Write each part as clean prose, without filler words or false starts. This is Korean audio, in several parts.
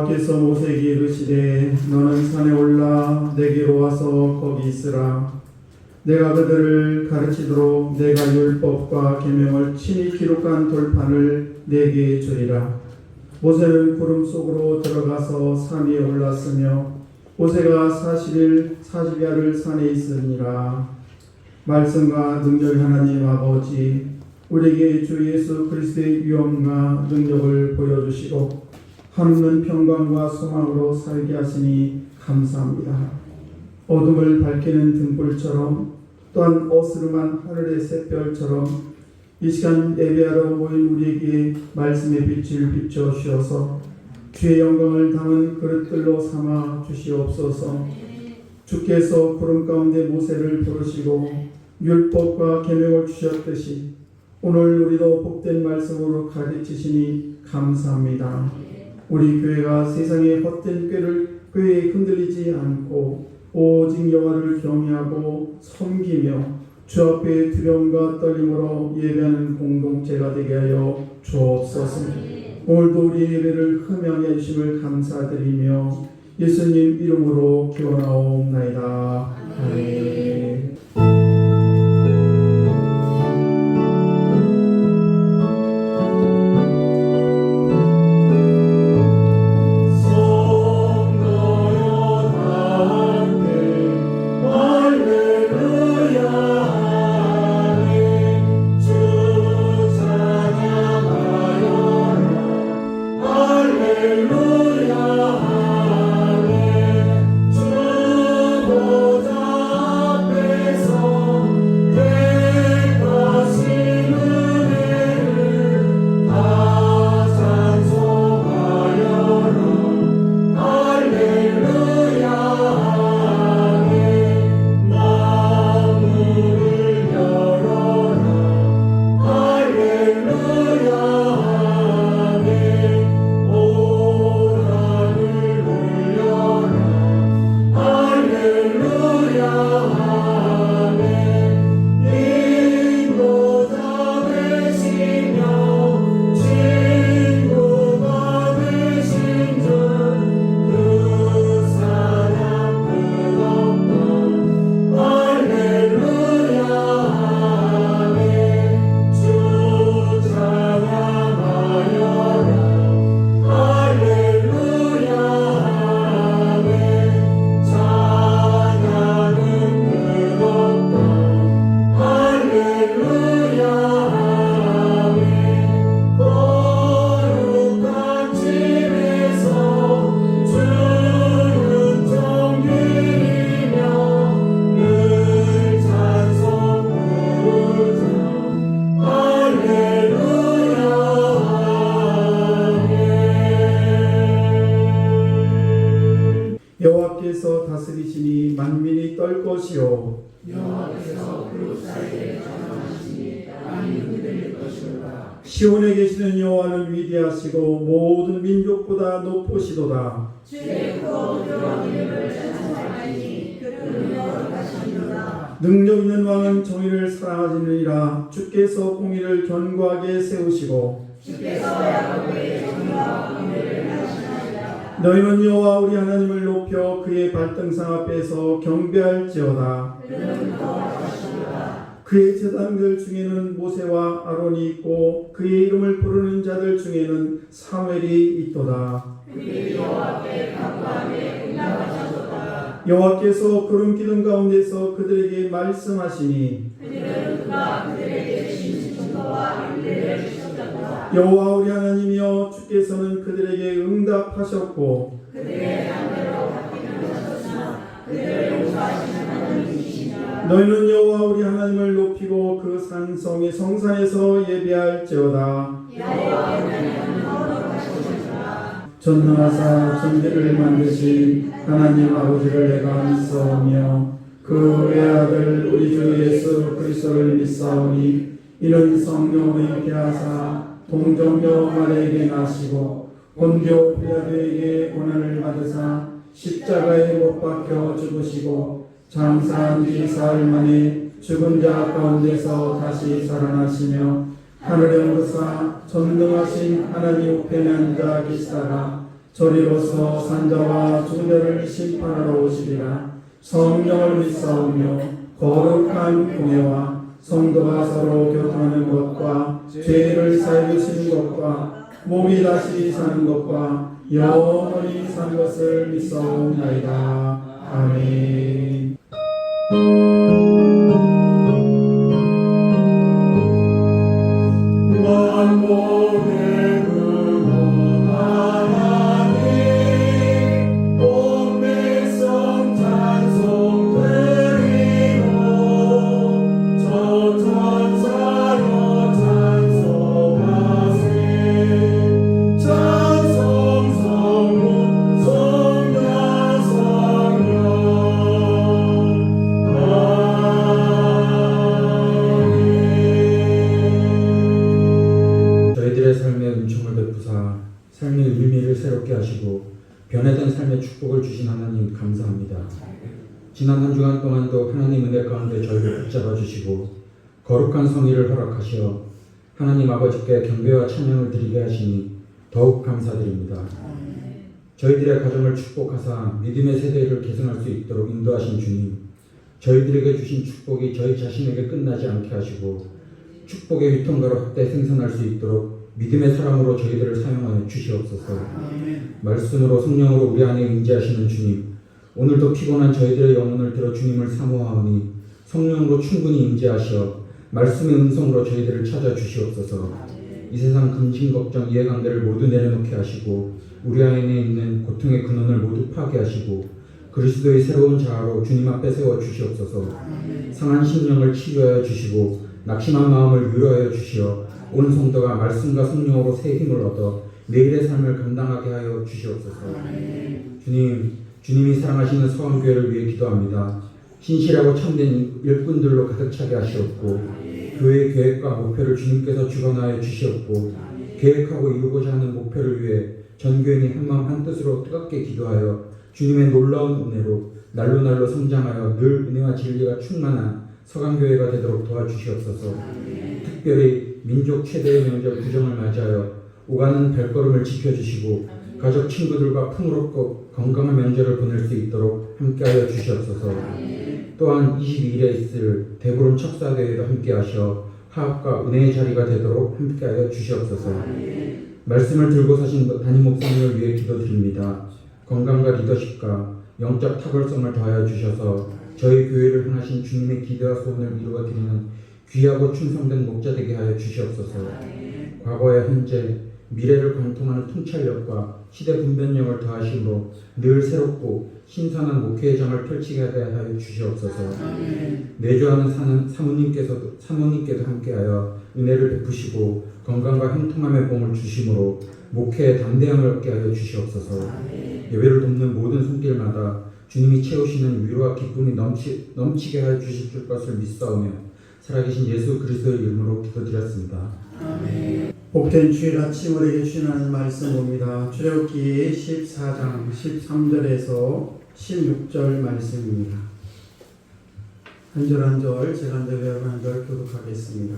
여호와께서 모세에게 이르시되 너는 산에 올라 내게로 와서 거기 있으라. 내가 그들을 가르치도록 내가 율법과 계명을 친히 기록한 돌판을 내게 주리라. 모세는 구름 속으로 들어가서 산 위에 올랐으며 모세가 40일 40야를 산에 있으니라. 말씀과 능력의 하나님 아버지, 우리에게 주 예수 그리스도의 위엄과 능력을 보여주시고 한없는 평강과 소망으로 살게 하시니 감사합니다. 어둠을 밝히는 등불처럼 또한 어스름한 하늘의 샛별처럼 이 시간 예배하러 모인 우리에게 말씀의 빛을 비춰 주셔서 주의 영광을 담은 그릇들로 삼아 주시옵소서. 주께서 구름 가운데 모세를 부르시고 율법과 계명을 주셨듯이 오늘 우리도 복된 말씀으로 가르치시니 감사합니다. 우리 교회가 세상의 헛된 꾀에 흔들리지 않고 오직 여호와를 경외하고 섬기며 주 앞에 두려움과 떨림으로 예배하는 공동체가 되게 하여 주옵소서. 오늘도 우리 예배를 흠양해 주심을 감사드리며 예수님 이름으로 기원하옵나이다. 아멘. 여호와께서 다스리시니 만민이 떨 것이요 여호와께서 그룹 사이에 전함하시니 땅이 흔들릴 것이로다. 시온에 계시는 여호와는 위대하시고 모든 민족보다 높으시도다. 주의 크고 두려운 이름을 찬송하시니 그는 거룩하시니로다. 능력 있는 왕은 정의를 사랑하시느니라. 주께서 공의를 견고하게 세우시고 주께서 야곱의 정의와 공의를 하시나이다. 너희는 여호와 우리 하나님을 높여 그의 발등상 앞에서 경배할지어다. 그는 거룩하시니로다. 그의 제사장들 중에는 모세와 아론이 있고 그의 이름을 부르는 자들 중에는 사무엘이 있도다. 그들이 여호와께 간구하며 응답하시도다. 여호와께서 구름 기둥 가운데서 그들에게 말씀하시니 그들은 그가 그들에게 주신 증거와 윤례를 주셨도다. 여호와 우리 하나님이여 주께서는 그들에게 응답하셨고 그들의 양대로 바뀌는 하셨으나 그들을 용서하시는 하나님이시니라. 너희는 여호와 우리 하나님을 높이고 그 산성의 성산에서 예배할지어다. 여호와 하나님은 거룩하시니라. 전능하사 천지를 만드신 하나님 아버지를 내가 믿사오며 그 외아들 우리 주 예수 그리스도를 믿사오니 이는 성령의 계하사 동정녀 마리아에게 나시고 본디오 빌라도에게 고난을 받으사 십자가에 못 박혀 죽으시고 장사한 지 사흘 만에 죽은 자 가운데서 다시 살아나시며 하늘에 오르사 전능하신 하나님 우편에 앉아 계시다가 저리로서 산자와 종자를 심판하러 오시리라. 성령을 믿사오며 거룩한 공예와 성도가 서로 교통하는 것과 죄를 사해 주시는 것과 몸이 다시 사는 것과 영원히 사는 것을 믿사옵나이다. 아멘. 만복의 근원 하나님 온 백성 찬송 드리고 저 천사여 찬송하세. 찬송 성부 성자 성령 아멘. 저희들의 삶에 은총을 베푸사 삶의 의미를 새롭게 하시고 변화된 삶의 축복을 주신 하나님 감사합니다. 지난 한 주간 동안도 하나님 은혜 가운데 저희를 붙잡아 주시고 거룩한 성의를 허락하시어 하나님 아버지께 경배와 찬양을 드리게 하시니 더욱 감사드립니다. 저희들의 가정을 축복하사 믿음의 세대를 계승할 수 있도록 인도하신 주님, 저희들에게 주신 축복이 저희 자신에게 끝나지 않게 하시고 축복의 유통가로 확대 생산할 수 있도록 믿음의 사람으로 저희들을 사용하여 주시옵소서. 말씀으로 성령으로 우리 안에 임재하시는 주님, 오늘도 피곤한 저희들의 영혼을 들어 주님을 사모하오니 성령으로 충분히 임재하시어 말씀의 음성으로 저희들을 찾아 주시옵소서. 이 세상 근심 걱정 이해관계를 모두 내려놓게 하시고 우리 안에 있는 고통의 근원을 모두 파괴하시고 그리스도의 새로운 자아로 주님 앞에 세워 주시옵소서. 상한 심령을 치유하여 주시고 낙심한 마음을 위로하여 주시어 온 성도가 말씀과 성령으로 새 힘을 얻어 매일의 삶을 감당하게 하여 주시옵소서. 주님이 사랑하시는 서원교회를 위해 기도합니다. 신실하고 참된 일꾼들로 가득 차게 하시옵고 교회의 계획과 목표를 주님께서 주관하여 주시옵고 계획하고 이루고자 하는 목표를 위해 전 교인이 한마음 한뜻으로 뜨겁게 기도하여 주님의 놀라운 은혜로 날로 성장하여 늘 은혜와 진리가 충만한 서강교회가 되도록 도와주시옵소서. 특별히 민족 최대의 명절 구정을 맞이하여 오가는 발걸음을 지켜주시고 가족 친구들과 풍요롭고 건강한 명절을 보낼 수 있도록 함께하여 주시옵소서. 또한 22일에 있을 대보름 척사대회도 함께하셔 화합과 은혜의 자리가 되도록 함께하여 주시옵소서. 말씀을 들고 사신 담임 목사님을 위해 기도드립니다. 건강과 리더십과 영적 탁월성을 더하여 주셔서 저희 교회를 향하신 주님의 기대와 소원을 이루어 드리는 귀하고 충성된 목자 되게 하여 주시옵소서. 과거와 현재, 미래를 관통하는 통찰력과 시대 분별력을 더하심으로 늘 새롭고 신선한 목회의 장을 펼치게 하여 주시옵소서. 내주하는 사모님께도 함께하여 은혜를 베푸시고 건강과 형통함의 복을 주심으로 목회에 담대함을 얻게 하여 주시옵소서. 예배를 돕는 모든 손길마다 주님이 채우시는 위로와 기쁨이 넘치게 하여 주실 것을 믿사오며 살아계신 예수 그리스도의 이름으로 기도드렸습니다. 복된 주일 아침 우리에게 주시는 말씀입니다. 출애굽기 14장 13절에서 16절 말씀입니다. 한 절 한 절 제가 한 절 교독하겠습니다.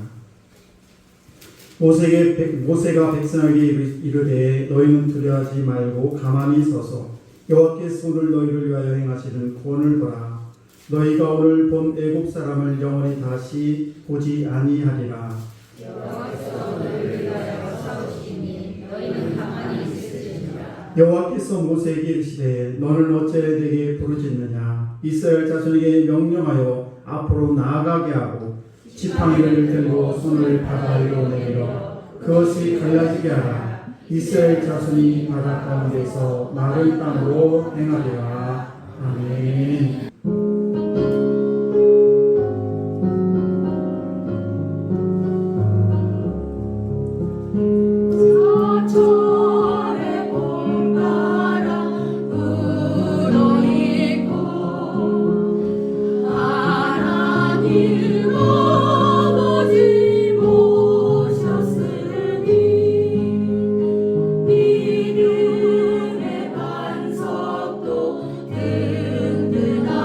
모세가 백성에게 이르되 너희는 두려워하지 말고 가만히 서서 여호와께서 오늘 너희를 위하여 행하시는 구원을 보라. 너희가 오늘 본 애굽 사람을 영원히 다시 보지 아니하리라. 여호와께서 모세에게 이르시되 너는 어찌 내게 부르짖느냐. 이스라엘 자손에게 명령하여 앞으로 나아가게 하고 지팡이를 들고 손을 바다 위로 내밀어 그것이 갈라지게 하라. 이스라엘 자손이 바다 가운데서 마른 땅으로 행하리라. 아멘. 믿음의 반석도 든든한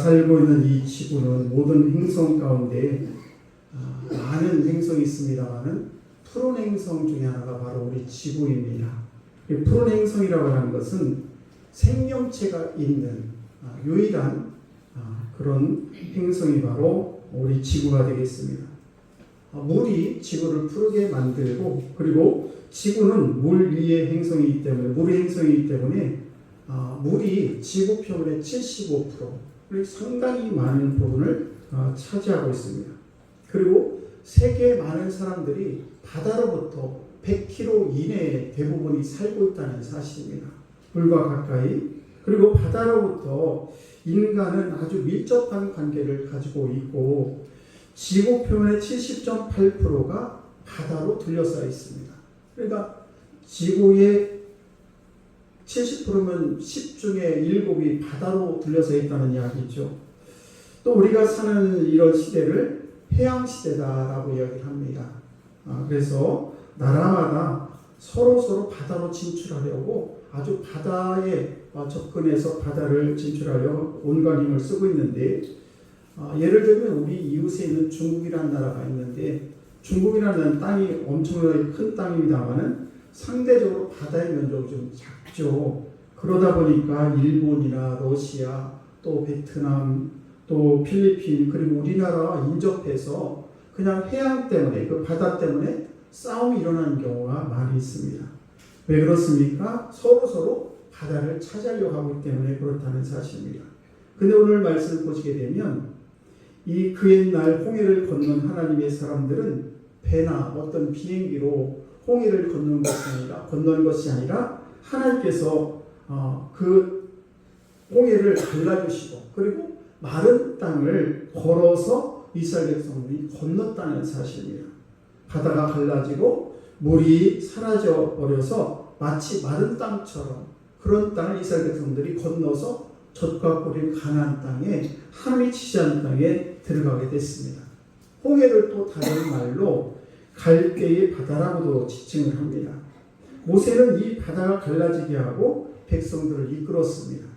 살고 있는 이 지구는 모든 행성 가운데 많은 행성이 있습니다만은 푸른 행성 중에 하나가 바로 우리 지구입니다. 이 푸른 행성이라고 하는 것은 생명체가 있는 유일한 그런 행성이 바로 우리 지구가 되겠습니다. 물이 지구를 푸르게 만들고, 그리고 지구는 물 위의 행성이기 때문에, 물의 행성이기 때문에 물이 지구 표면의 75%, 상당히 많은 부분을 차지하고 있습니다. 그리고 세계 많은 사람들이 바다로부터 100km 이내에 대부분이 살고 있다는 사실입니다. 물과 가까이. 그리고 바다로부터 인간은 아주 밀접한 관계를 가지고 있고, 지구 표면의 70.8%가 바다로 둘러싸여 있습니다. 그러니까 지구의 70%면 10 중에 7이 바다로 둘러싸여 있다는 이야기죠. 또 우리가 사는 이런 시대를 해양시대다라고 이야기를 합니다. 그래서 나라마다 서로 바다로 진출하려고 아주 바다에 접근해서 바다를 진출하려 온갖 힘을 쓰고 있는데, 예를 들면 우리 이웃에 있는 중국이라는 나라가 있는데, 중국이라는 땅이 엄청나게 큰 땅입니다만은 상대적으로 바다의 면적이 좀 작죠. 그러다 보니까 일본이나 러시아, 또 베트남, 또 필리핀, 그리고 우리나라와 인접해서 그냥 해양 때문에, 그 바다 때문에 싸움이 일어나는 경우가 많이 있습니다. 왜 그렇습니까? 서로 바다를 차지하려고 하고 있기 때문에 그렇다는 사실입니다. 근데 오늘 말씀을 보시게 되면 그 옛날 홍해를 건넌 하나님의 사람들은 배나 어떤 비행기로 홍해를 건넌 것이 아니라 하나님께서 그 홍해를 갈라주시고, 그리고 마른 땅을 걸어서 이스라엘 백성들이 건넜다는 사실입니다. 바다가 갈라지고 물이 사라져 버려서 마치 마른 땅처럼 그런 땅을 이스라엘 백성들이 건너서 젖과 꿀인 가나안 땅에, 하나님이 지시한 땅에 들어가게 됐습니다. 홍해를 또 다른 말로 갈대의 바다라고도 지칭을 합니다. 모세는 이 바다가 갈라지게 하고 백성들을 이끌었습니다.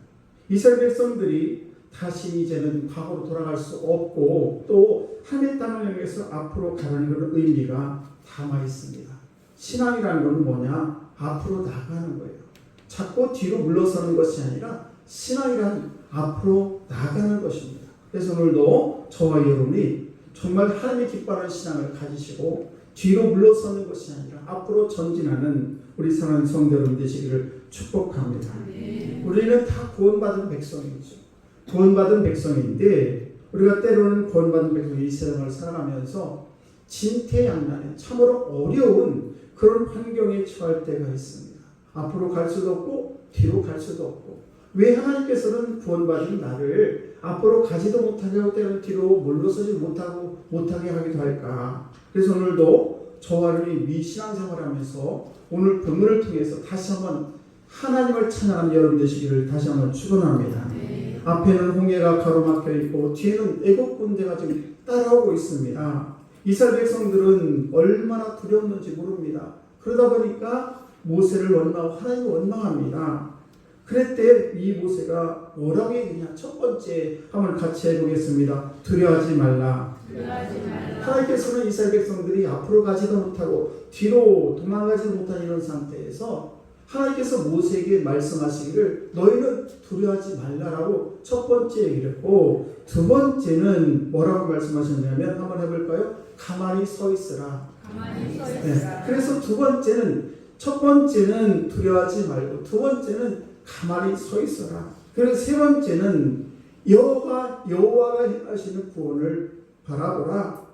이스라엘 백성들이 다시 이제는 과거로 돌아갈 수 없고, 또 하나님의 땅을 향해서 앞으로 가라는 그런 의미가 담아 있습니다. 신앙이라는 것은 뭐냐? 앞으로 나가는 거예요. 자꾸 뒤로 물러서는 것이 아니라 신앙이란 앞으로 나가는 것입니다. 그래서 오늘도 저와 여러분이 정말 하나님의 기뻐하는 신앙을 가지시고 뒤로 물러서는 것이 아니라 앞으로 전진하는 우리 사랑하는 성도 여러분 되시기를 축복합니다. 우리는 다 구원받은 백성이죠. 구원받은 백성인데, 우리가 때로는 구원받은 백성이 이 세상을 살아가면서 진퇴양난에 참으로 어려운 그런 환경에 처할 때가 있습니다. 앞으로 갈 수도 없고 뒤로 갈 수도 없고, 왜 하나님께서는 구원받은 나를 앞으로 가지도 못하게 하고 때로는 뒤로 물러서지 못하게 하기도 할까? 그래서 오늘도 저와 여러분이 신앙생활을 하면서 오늘 본문을 통해서 다시 한번 하나님을 찬양하는 여러분 되시기를 다시 한번 축원합니다. 앞에는 홍해가 가로막혀 있고 뒤에는 애국 군대가 지금 따라오고 있습니다. 이스라엘 백성들은 얼마나 두려웠는지 모릅니다. 그러다 보니까 모세를 원망하고 하나님을 원망합니다. 그럴 때 이 모세가 뭐라고 얘기하냐? 첫 번째 한번 같이 해보겠습니다. 두려워하지 말라. 하나님께서는 이스라엘 백성들이 앞으로 가지도 못하고 뒤로 도망가지도 못한 이런 상태에서 하나님께서 모세에게 말씀하시기를 너희는 두려워하지 말라라고 첫 번째 얘기를 했고, 두 번째는 뭐라고 말씀하셨냐면 한번 해볼까요? 가만히 서 있으라. 네. 그래서 첫 번째는 두려워하지 말고, 두 번째는 가만히 서 있어라. 그리고 세 번째는 여호와가 행하시는 구원을 바라보라.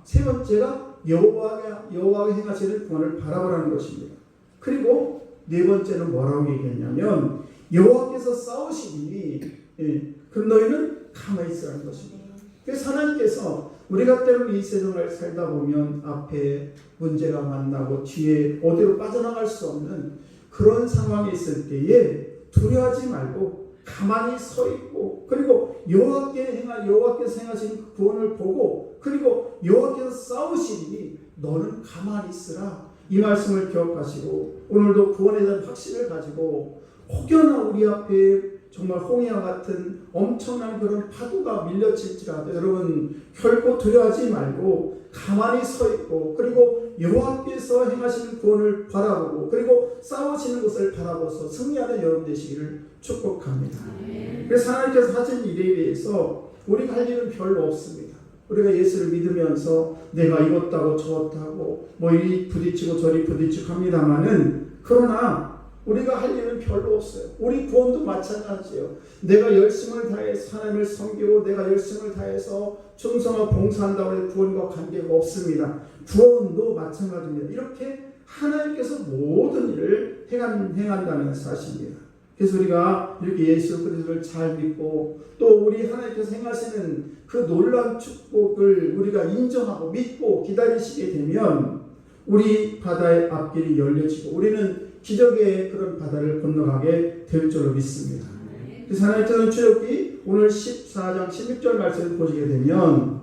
세 번째가 여호와가 행하시는 구원을 바라보라는 것입니다. 그리고 네 번째는 뭐라고 얘기했냐면 여호와께서 싸우시니 그럼 너희는 가만히 있으라는 것입니다. 그래서 하나님께서 우리가 때로는 이 세상을 살다 보면 앞에 문제가 만나고 뒤에 어디로 빠져나갈 수 없는 그런 상황이 있을 때에 두려워하지 말고 가만히 서 있고, 그리고 여호와께서 행하신 구원을 보고, 그리고 여호와께서 싸우시니 너는 가만히 있으라. 이 말씀을 기억하시고 오늘도 구원에 대한 확신을 가지고 혹여나 우리 앞에 정말 홍해와 같은 엄청난 그런 파도가 밀려칠지라도 여러분 결코 두려워하지 말고 가만히 서 있고 그리고 여호와께서 행하시는 구원을 바라보고 그리고 싸우시는 것을 바라보서 승리하는 여러분 되시기를 축복합니다. 그래서 하나님께서 하신 일에 대해서 우리가 할 일은 별로 없습니다. 우리가 예수를 믿으면서 내가 이것도 하고 저것도 하고 뭐 이리 부딪히고 저리 부딪히고 합니다마는 그러나 우리가 할 일은 별로 없어요. 우리 구원도 마찬가지예요. 내가 열심을 다해서 하나님을 섬기고 내가 열심을 다해서 충성하고 봉사한다고 해서 구원과 관계가 없습니다. 구원도 마찬가지입니다. 이렇게 하나님께서 모든 일을 행한다는 사실입니다. 그래서 우리가 이렇게 예수 그리스도를 잘 믿고 또 우리 하나님께서 행하시는 그 놀라운 축복을 우리가 인정하고 믿고 기다리시게 되면 우리 바다의 앞길이 열려지고 우리는 기적의 그런 바다를 건너가게 될 줄로 믿습니다. 그래서 하나님께서는 출애굽기 오늘 14장 16절 말씀을 보시게 되면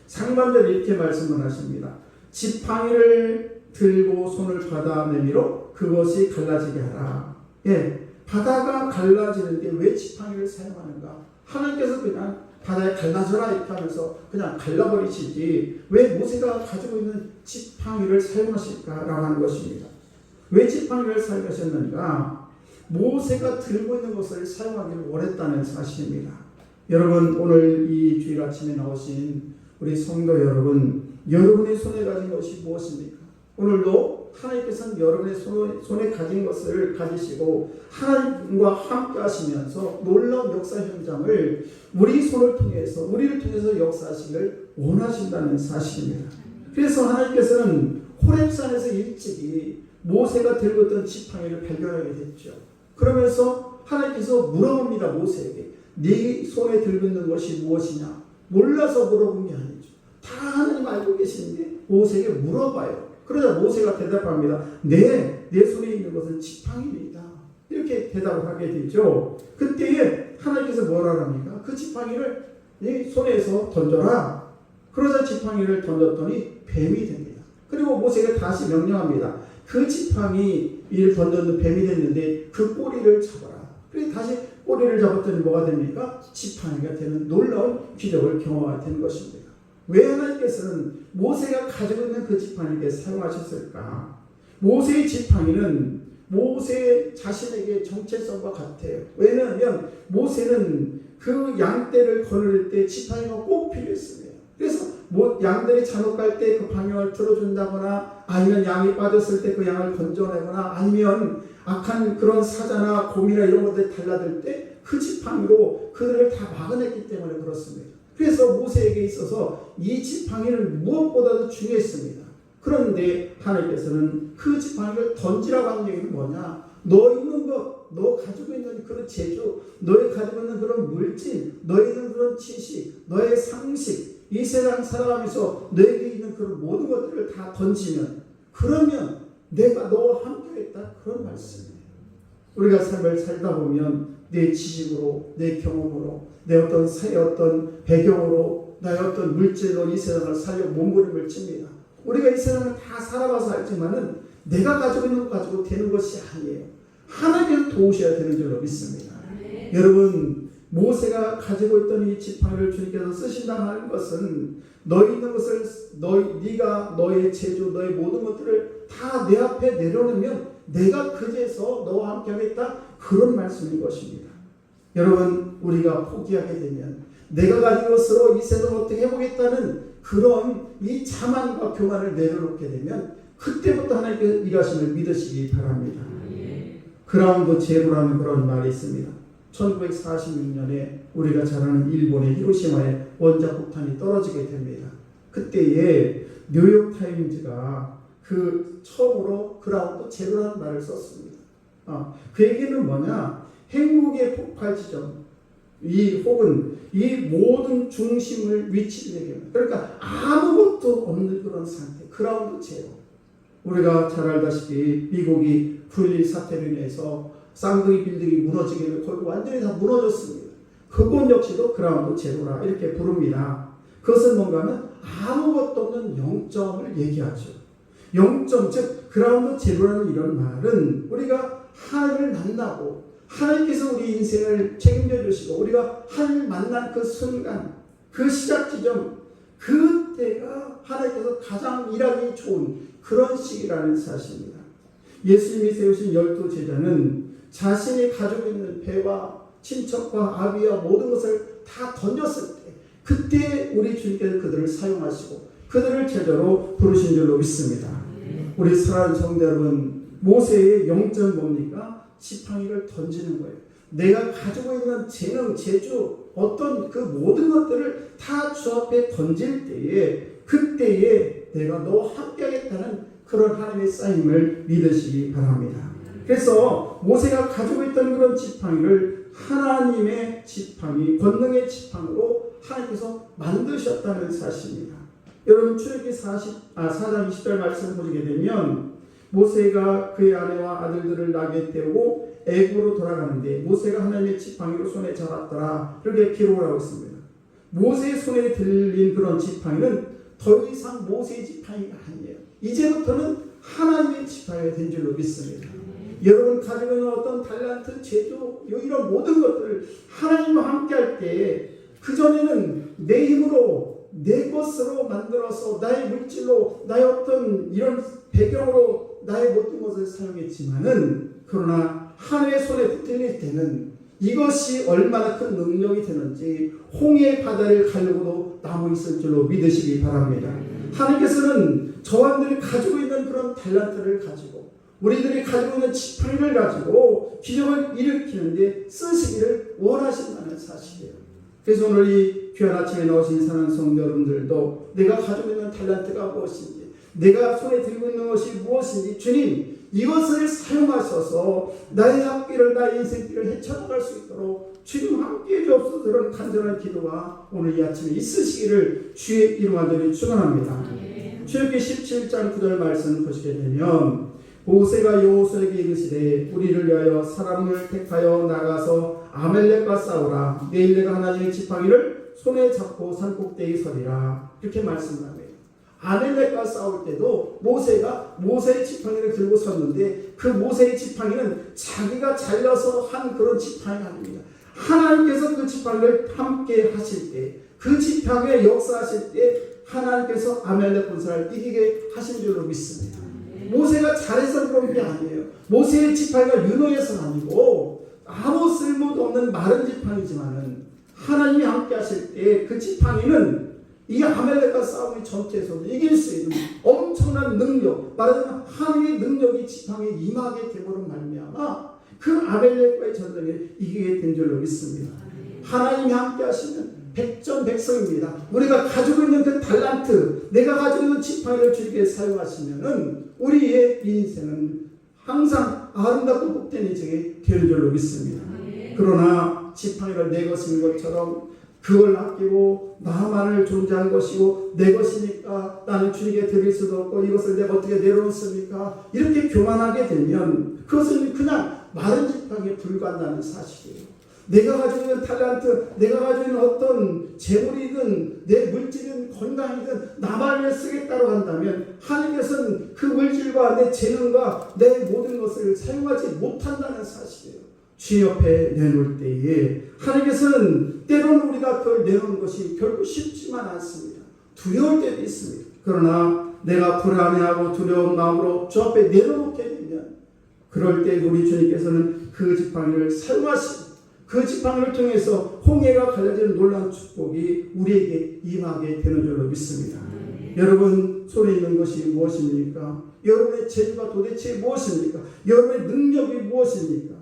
상반절에 이렇게 말씀을 하십니다. 지팡이를 들고 손을 바다 내밀어 그것이 갈라지게 하라. 예, 바다가 갈라지는데 왜 지팡이를 사용하는가? 하나님께서 그냥 바다에 갈라져라 이렇게 하면서 그냥 갈라버리시지 왜 모세가 가지고 있는 지팡이를 사용하실까라고 하는 것입니다. 왜 지팡이를 사용하셨는가? 모세가 들고 있는 것을 사용하기를 원했다는 사실입니다. 여러분 오늘 이 주일 아침에 나오신 우리 성도 여러분, 여러분의 손에 가진 것이 무엇입니까? 오늘도 하나님께서는 여러분의 손에 가진 것을 가지시고 하나님과 함께 하시면서 놀라운 역사 현장을 우리 손을 통해서 우리를 통해서 역사하시기를 원하신다는 사실입니다. 그래서 하나님께서는 호렙산에서 일찍이 모세가 들고 있던 지팡이를 발견하게 됐죠. 그러면서 하나님께서 물어봅니다. 모세에게 네 손에 들고 있는 것이 무엇이냐? 몰라서 물어본 게 아니죠. 다 하나님 알고 계시는데 모세에게 물어봐요. 그러자 모세가 대답합니다. 내 손에 있는 것은 지팡이입니다. 이렇게 대답을 하게 되죠. 그때에 하나님께서 뭐라 합니까? 그 지팡이를 네 손에서 던져라. 그러자 지팡이를 던졌더니 뱀이 됩니다. 그리고 모세가 다시 명령합니다. 그 지팡이를 던졌는 뱀이 됐는데 그 꼬리를 잡아라. 그래서 다시 꼬리를 잡았더니 뭐가 됩니까? 지팡이가 되는 놀라운 기적을 경험하게 되는 것입니다. 왜 하나님께서는 모세가 가지고 있는 그 지팡이를 사용하셨을까? 모세의 지팡이는 모세 자신에게 정체성과 같아요. 왜냐하면 모세는 그 양떼를 거느릴 때 지팡이가 꼭 필요했습니다. 그래서 양들이 잔혹할 때 그 방향을 틀어준다거나 아니면 양이 빠졌을 때 그 양을 건져내거나 아니면 악한 그런 사자나 곰이나 이런 것들이 달라들 때 그 지팡이로 그들을 다 막아냈기 때문에 그렇습니다. 그래서 모세에게 있어서 이 지팡이는 무엇보다도 중요했습니다. 그런데 하나님께서는 그 지팡이를 던지라고 하는 얘기는 뭐냐? 너 있는 것, 너 가지고 있는 그런 재주, 너의 가지고 있는 그런 물질, 너의 있는 그런 지식, 너의 상식, 이 세상 살아가면서 너에게 있는 그런 모든 것들을 다 던지면 그러면 내가 너와 함께했다 그런 말씀이에요. 우리가 삶을 살다 보면 내 지식으로, 내 경험으로, 내 어떤 배경으로, 나의 어떤 물질로 이 세상을 살려 몸부림을 칩니다. 우리가 이 세상을 다 살아봐서 알지만은 내가 가지고 있는 것 가지고 되는 것이 아니에요. 하나님께서 도우셔야 되는 줄로 믿습니다. 네. 여러분 모세가 가지고 있던 이 지팡이를 주님께서 쓰신다는 하는 것은 너희 있는 것을 네가 너의 재주, 너의 모든 것들을 다 내 앞에 내려놓으면 내가 그제서 너와 함께 하겠다 그런 말씀인 것입니다. 여러분 우리가 포기하게 되면 내가 가진 것으로 이 세상을 어떻게 해보겠다는 그런 이 자만과 교만을 내려놓게 되면 그때부터 하나님께서 일하심을 믿으시기 바랍니다. 그라운드 제로라는 그런 말이 있습니다. 1946년에 우리가 잘 아는 일본의 히로시마에 원자 폭탄이 떨어지게 됩니다. 그때에 뉴욕타임즈가 그 처음으로 그라운드 제로라는 말을 썼습니다. 그 얘기는 뭐냐? 행복의 폭발 지점, 혹은 이 모든 중심을 위치를 얘기합니다. 그러니까 아무것도 없는 그런 상태, 그라운드 제로. 우리가 잘 알다시피 미국이 9.11 사태로 인해서 쌍둥이 빌딩이 무너지게 거의 완전히 다 무너졌습니다. 그것 역시도 그라운드 제로라 이렇게 부릅니다. 그것은 뭔가 하면 아무것도 없는 0점을 얘기하죠. 0점, 즉 그라운드 제로라는 이런 말은 우리가 하나님을 만나고 하나님께서 우리 인생을 책임져 주시고 우리가 하나님을 만난 그 순간, 그 시작 지점, 그때가 하나님께서 가장 일하기 좋은 그런 시기라는 사실입니다. 예수님이 세우신 12 제자는 자신이 가지고 있는 배와 친척과 아비와 모든 것을 다 던졌을 때, 그때 우리 주님께서 그들을 사용하시고 그들을 제자로 부르신 줄로 믿습니다. 우리 사랑하는 성도 여러분, 모세의 영점 뭡니까? 지팡이를 던지는 거예요. 내가 가지고 있는 재능, 재주, 어떤 그 모든 것들을 다 주 앞에 던질 때에, 그때에 내가 너와 함께 하겠다는 그런 하나님의 사인을 믿으시기 바랍니다. 그래서 모세가 가지고 있던 그런 지팡이를 하나님의 지팡이, 권능의 지팡이로 하나님께서 만드셨다는 사실입니다. 여러분 출애굽기 4장 20절 말씀을 보시게 되면 모세가 그의 아내와 아들들을 나귀에 태우고 애굽으로 돌아가는데 모세가 하나님의 지팡이로 손에 잡았더라, 이렇게 기록을 하고 있습니다. 모세의 손에 들린 그런 지팡이는 더 이상 모세의 지팡이가 아니에요. 이제부터는 하나님의 지팡이가 된 줄로 믿습니다. 여러분 가지고 있는 어떤 달란트, 재주, 이런 모든 것들을 하나님과 함께 할 때, 그전에는 내 힘으로 내 것으로 만들어서 나의 물질로, 나의 어떤 이런 배경으로 나의 모든 것을 사용했지만은, 그러나 하나님의 손에 붙들릴 때는 이것이 얼마나 큰 능력이 되는지 홍해 바다를 가려고도 남아 있을 줄로 믿으시기 바랍니다. 하나님께서는 저와들이 가지고 있는 그런 달란트를 가지고, 우리들이 가지고 있는 지팡이를 가지고 기적을 일으키는데 쓰시기를 원하신다는 사실이에요. 그래서 오늘 이 귀한 아침에 나오신 사랑하는 성도 여러분들도 내가 가지고 있는 달란트가 무엇인지, 내가 손에 들고 있는 것이 무엇인지, 주님 이것을 사용하셔서 나의 앞길을, 나의 인생길을 헤쳐나갈 수 있도록 주님 함께해 주옵소서. 그런 간절한 기도가 오늘 이 아침에 있으시기를 주의 이름 안에 축원합니다. 출애굽기 17장 9절 말씀 보시게 되면 모세가 여호수아에게 이르시되 우리를 위하여 사람을 택하여 나가서 아멜렉과 싸우라. 내일 내가 하나님의 지팡이를 손에 잡고 산꼭대기에 서리라. 이렇게 말씀을 합니다. 아멜렉과 싸울 때도 모세가 모세의 지팡이를 들고 섰는데 그 모세의 지팡이는 자기가 잘라서 한 그런 지팡이가 아닙니다. 하나님께서 그 지팡이를 함께 하실 때, 그 지팡이의 역사하실 때 하나님께서 아멜렉 군사를 이기게 하신 줄로 믿습니다. 모세가 잘해서 그런 게 아니에요. 모세의 지팡이가 유노해서는 아니고 아무 쓸모도 없는 마른 지팡이지만은 하나님이 함께 하실 때 그 지팡이는 이 아멜렉과 싸움의 전투에서 이길 수 있는 엄청난 능력, 말하자면 하나님의 능력이 지팡이에 임하게 되므로 말미암아 그 아멜렉과의 전쟁에 이기게 된 줄로 믿습니다. 하나님이 함께 하시면 백전백승입니다. 우리가 가지고 있는 그 달란트, 내가 가지고 있는 지팡이를 주님께 사용하시면은 우리의 인생은 항상 아름답고 복된 인생이 되는 줄로 믿습니다. 그러나 지팡이를 내 것인 것처럼 그걸 아끼고 나만을 존재한 것이고 내 것이니까 나는 주님께 드릴 수도 없고 이것을 내가 어떻게 내려놓습니까? 이렇게 교만하게 되면 그것은 그냥 마른 지팡이에 불과한다는 사실이에요. 내가 가지고 있는 탤런트, 내가 가지고 있는 어떤 재물이든 내 물질이든 건강이든 나만을 위해 쓰겠다고 한다면 하나님께서는 그 물질과 내 재능과 내 모든 것을 사용하지 못한다는 사실이에요. 주님 옆에 내놓을 때에 하나님께서는 때로는 우리가 그걸 내놓는 것이 결코 쉽지만 않습니다. 두려울 때도 있습니다. 그러나 내가 불안해하고 두려운 마음으로 주 앞에 내려놓게 되면 그럴 때 우리 주님께서는 그 지팡이를 사용하시고 그 지팡이를 통해서 홍해가 갈라지는 놀라운 축복이 우리에게 임하게 되는 줄로 믿습니다. 여러분 손에 있는 것이 무엇입니까? 여러분의 재주가 도대체 무엇입니까? 여러분의 능력이 무엇입니까?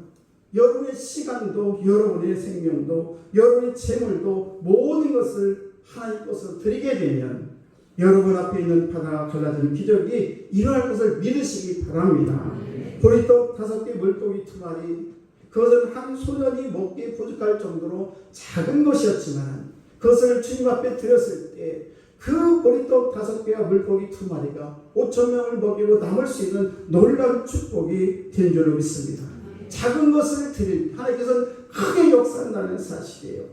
여러분의 시간도, 여러분의 생명도, 여러분의 재물도 모든 것을 하나님 것으로 드리게 되면 여러분 앞에 있는 바다가 갈라지는 기적이 일어날 것을 믿으시기 바랍니다. 보리떡 5개, 물고기 2마리, 그것은 한 소년이 먹기에 부족할 정도로 작은 것이었지만 그것을 주님 앞에 드렸을 때 그 보리떡 5개와 물고기 2마리가 5,000명을 먹이고 남을 수 있는 놀라운 축복이 된 줄로 믿습니다. 작은 것을 드린 하나님께서는 크게 역사한다는 사실이에요.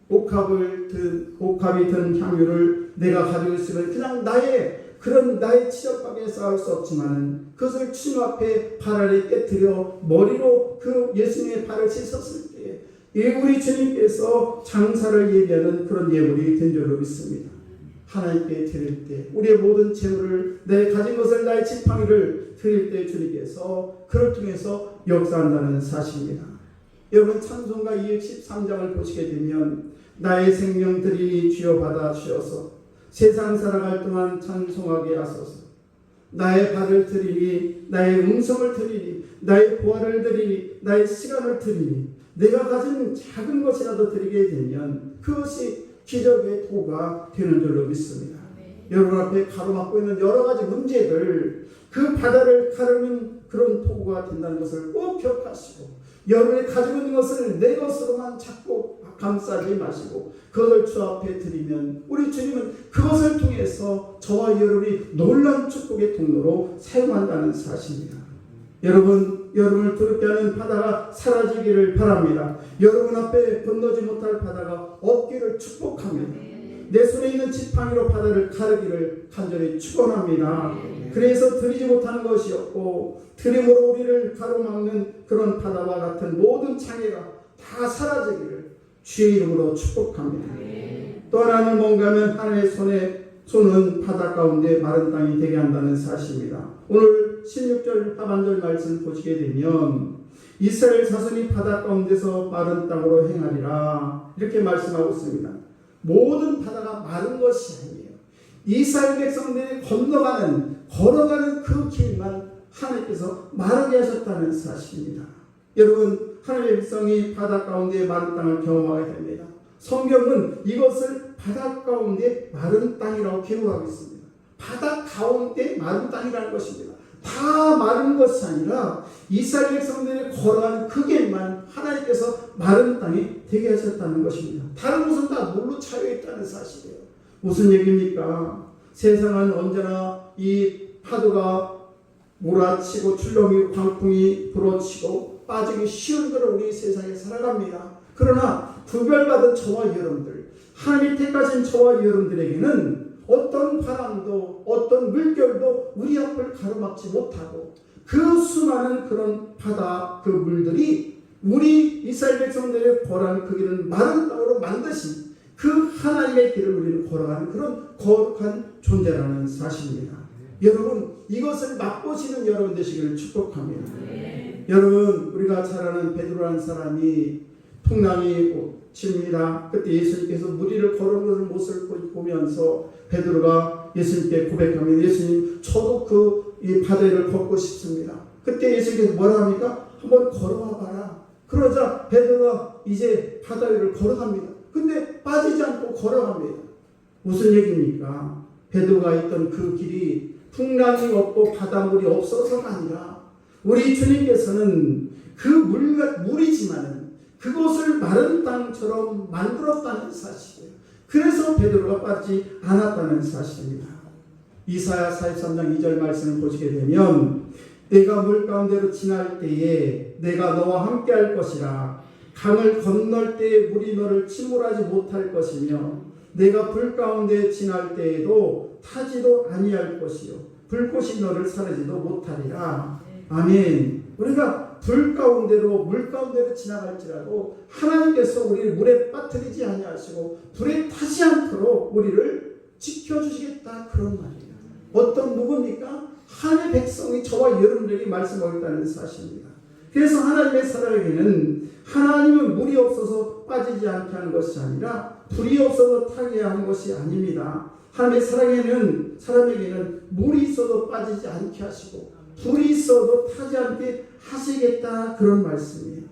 옥합이 든 향유를 내가 가지고 있으면 그냥 나의 그런 나의 치적박에 쌓을 수 없지만 그것을 주님 앞에 발 아래 깨뜨려 머리로 그 예수님의 발을 씻었을 때 우리 주님께서 장사를 예비하는 그런 예물이 된 줄로 믿습니다. 하나님께 드릴 때 우리의 모든 재물을 내 가진 것을 나의 지팡이를 드릴 때 주님께서 그를 통해서 역사한다는 사실입니다. 여러분 찬송가 213장을 보시게 되면 나의 생명 드리니 주여 받아 주셔서 세상 살아갈 동안 찬송하게 하소서. 나의 발을 드리니 나의 음성을 드리니 나의 보화를 드리니 나의 시간을 드리니 내가 가진 작은 것이라도 드리게 되면 그것이 기적의 도가 되는 줄로 믿습니다. 여러분 앞에 가로막고 있는 여러 가지 문제들 그 바다를 가르는 그런 도구가 된다는 것을 꼭 기억하시고 여러분이 가지고 있는 것을 내 것으로만 자꾸 감싸지 마시고 그것을 주 앞에 드리면 우리 주님은 그것을 통해서 저와 여러분이 놀라운 축복의 통로로 사용한다는 사실입니다. 여러분을 두렵게 하는 바다가 사라지기를 바랍니다. 여러분 앞에 건너지 못할 바다가 없기를 축복합니다. 내 손에 있는 지팡이로 바다를 가르기를 간절히 축원합니다. 그래서 드리지 못하는 것이 없고 드림으로 우리를 가로막는 그런 바다와 같은 모든 장애가 다 사라지기를 주의 이름으로 축복합니다. 또 하나는 뭔가 하면 하나님의 손은 바다 가운데 마른 땅이 되게 한다는 사실입니다. 오늘 16절 하반절 말씀 보시게 되면 이스라엘 자손이 바다 가운데서 마른 땅으로 행하리라 이렇게 말씀하고 있습니다. 모든 바다가 마른 것이 아니에요. 이스라엘 백성들이 걸어가는 그 길만 하나님께서 마르게 하셨다는 사실입니다. 여러분 하나님의 백성이 바다 가운데 마른 땅을 경험하게 됩니다. 성경은 이것을 바다 가운데 마른 땅이라고 기록하고 있습니다. 바다 가운데 마른 땅이라는 것입니다. 다 마른 것이 아니라 이스라엘 백성들이 걸어가는 그 길만 하나님께서 마른 땅이 되게 하셨다는 것입니다. 다른 곳은 다 물로 차여 있다는 사실이에요. 무슨 얘기입니까? 세상은 언제나 이 파도가 몰아치고 출렁이고 광풍이 불어치고 빠지기 쉬운 그런 우리 세상에 살아갑니다. 그러나 구별받은 저와 여러분들, 하나님이 택하신 저와 여러분들에게는 어떤 바람도 어떤 물결도 우리 앞을 가로막지 못하고 그 수많은 그런 바다 그 물들이 우리 이스라엘 백성들의 걸어가는 그 길은 마른 땅으로 만드신 그 하나님의 길을 우리는 걸어가는 그런 거룩한 존재라는 사실입니다. 여러분 이것을 맛보시는 여러분 되시기를 축복합니다. 여러분 우리가 잘 아는 베드로라는 사람이 풍랑이 칩니다. 그때 예수님께서 무리를 걸어오는 모습을 보면서 베드로가 예수님께 고백합니다. 예수님 저도 이 바다 위를 걷고 싶습니다. 그때 예수님께서 뭐라 합니까? 한번 걸어와 봐라. 그러자 베드로가 이제 바다 위를 걸어갑니다. 근데 빠지지 않고 걸어갑니다. 무슨 얘기입니까? 베드로가 있던 그 길이 풍랑이 없고 바닷물이 없어서가 아니라 우리 주님께서는 그 물이지만은 그곳을 마른 땅처럼 만들었다는 사실이에요. 그래서 베드로가 빠지지 않았다는 사실입니다. 이사야 43장 2절 말씀을 보시게 되면 내가 물 가운데로 지날 때에 내가 너와 함께 할 것이라 강을 건널 때에 물이 너를 침몰하지 못할 것이며 내가 불 가운데 지날 때에도 타지도 아니할 것이요 불꽃이 너를 사르지도 못하리라. 아멘. 우리가 불 가운데로 물 가운데로 지나갈지라도 하나님께서 우리를 물에 빠뜨리지 아니하시고 불에 타지 않도록 우리를 지켜주시겠다 그런 말이에요. 어떤 누굽니까? 하나님의 백성이 저와 여러분들에게 말씀하겠다는 사실입니다. 그래서 하나님의 사람에게는 하나님은 물이 없어서 빠지지 않게 하는 것이 아니라 불이 없어서 타게 하는 것이 아닙니다. 하나님의 사람에게는 물이 있어도 빠지지 않게 하시고 불이 있어도 타지 않게 하시겠다 그런 말씀이에요.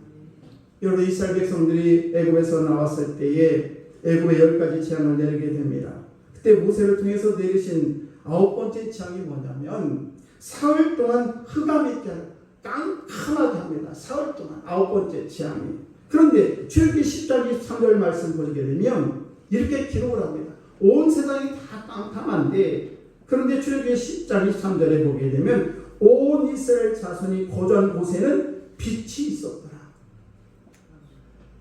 여러분 이스라엘 백성들이 애굽에서 나왔을 때에 애굽의 10가지 재앙을 내리게 됩니다. 그때 모세를 통해서 내리신 9번째 재앙이 뭐냐면 사흘 동안 흑암이 있게 하는 깜깜하게 합니다. 사흘 동안 9번째 재앙이. 그런데 출애굽기 10장 23절 말씀 보시게 되면 이렇게 기록을 합니다. 온 세상이 다 깜깜한데 그런데 출애굽기 10장 23절에 보게 되면 온 이스라엘 자손이 거주한 곳에는 빛이 있었더라.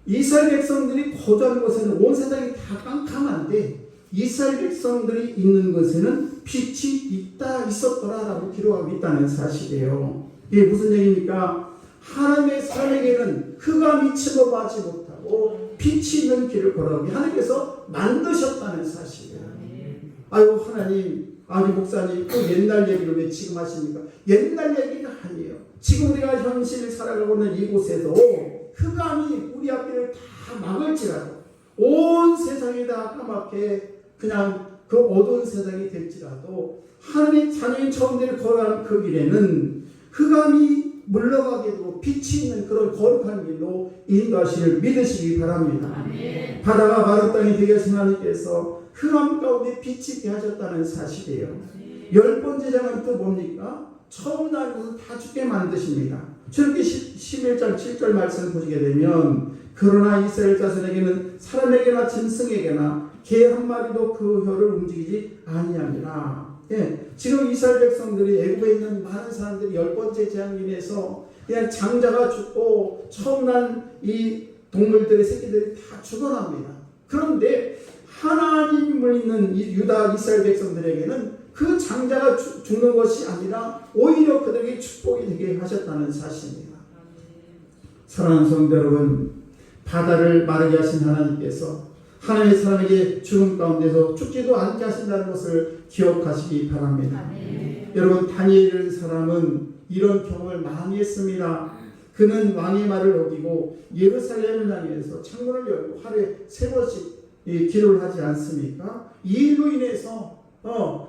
이스라엘 백성들이 거주한 곳에는 온 세상이 다 깜깜한데 이스라엘 백성들이 있는 것에는 빛이 있었더라라고 기록하고 있다는 사실이에요. 이게 무슨 얘기입니까? 하나님의 사람에게는 흑암이 침범하지 못하고 빛이 있는 길을 걸어가게 하나님께서 만드셨다는 사실이에요. 아유 하나님, 아니 목사님 또 옛날 얘기를 왜 지금 하십니까? 옛날 얘기가 아니에요. 지금 우리가 현실 살아가고 있는 이곳에도 흑암이 우리 앞길을 다 막을지라도 온 세상이 다 까맣게 그냥 그 어두운 세상이 될지라도 하나님의 자녀인 처음들이 걸어간 그 길에는 흑암이 물러가게도 빛이 있는 그런 거룩한 길로 인도하시길 믿으시기 바랍니다. 아멘. 바다가 마른 땅이 되게 하신 하나님께서 흑암 가운데 빛이 있게 하셨다는 사실이에요. 열 번째 장은 또 뭡니까? 처음 날 것을 다 죽게 만드십니다. 출애굽기 11장 7절 말씀 보시게 되면 그러나 이스라엘 자손에게는 사람에게나 짐승에게나 개 한 마리도 그 혀를 움직이지 아니하니라. 예, 지금 이스라엘 백성들이 애굽에 있는 많은 사람들이 열 번째 재앙인에서 그냥 장자가 죽고 처음 난 이 동물들의 새끼들이 다 죽어납니다. 그런데 하나님을 믿는 유다 이스라엘 백성들에게는 그 장자가 죽는 것이 아니라 오히려 그들에게 축복이 되게 하셨다는 사실입니다. 사랑하는 성도 여러분, 바다를 마르게 하신 하나님께서 하나님의 사람에게 죽음 가운데서 죽지도 않게 하신다는 것을 기억하시기 바랍니다. 여러분, 다니엘이라는 사람은 이런 경험을 많이 했습니다. 그는 왕의 말을 어기고 예루살렘을 향해서 창문을 열고 하루에 3번씩 기도를 하지 않습니까? 이 일로 인해서